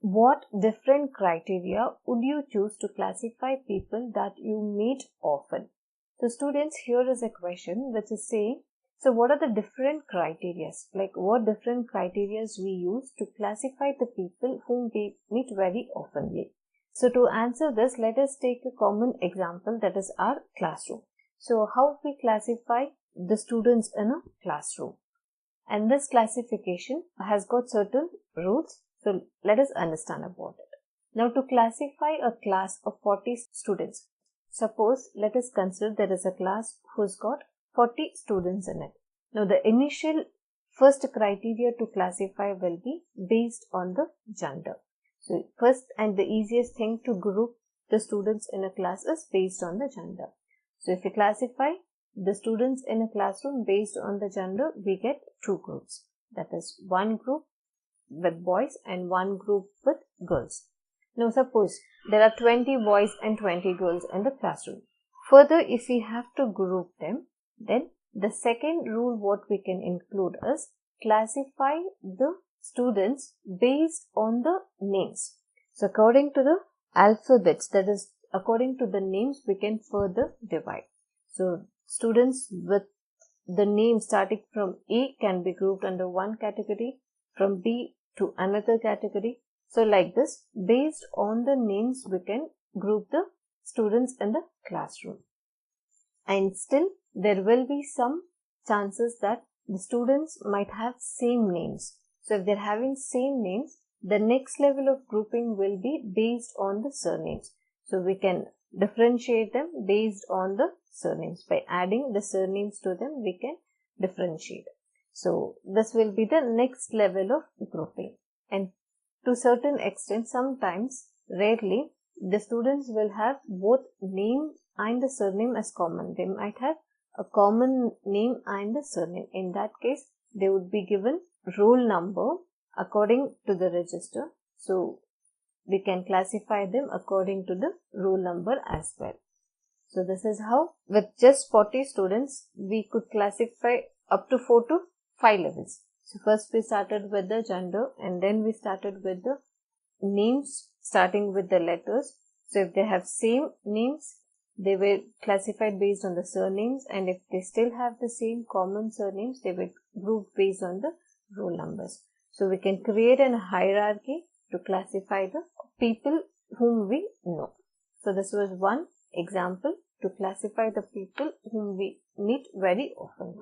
what different criteria would you choose to classify people that you meet often? So students, here is a question which is saying, so what are the different criteria? Like what different criteria we use to classify the people whom we meet very oftenly? So to answer this, let us take a common example, that is our classroom. So how we classify the students in a classroom? And this classification has got certain rules. So let us understand about it. Now to classify a class of 40 students, suppose let us consider there is a class who's got 40 students in it. Now the initial first criteria to classify will be based on the gender. So first and the easiest thing to group the students in a class is based on the gender. So if you classify the students in a classroom based on the gender, we get two groups. That is one group with boys and one group with girls. Now suppose there are 20 boys and 20 girls in the classroom. Further, if we have to group them, then the second rule what we can include is classify the students based on the names. So according to the alphabets, that is according to the names, we can further divide. So students with the name starting from A can be grouped under one category, from B to another category. So like this, based on the names, we can group the students in the classroom. And still, there will be some chances that the students might have same names. So if they're having same names, the next level of grouping will be based on the surnames. So we can differentiate them based on the surnames. By adding the surnames to them, we can differentiate. So this will be the next level of grouping. And to certain extent, sometimes, rarely, the students will have both name and the surname as common. They might have a common name and the surname. In that case, they would be given roll number according to the register. So we can classify them according to the roll number as well. So this is how with just 40 students, we could classify up to 4 to 5 levels. So first we started with the gender and then we started with the names starting with the letters. So if they have same names, they were classified based on the surnames, and if they still have the same common surnames, they were grouped based on the roll numbers. So we can create a hierarchy to classify the people whom we know. So this was one example to classify the people whom we meet very often.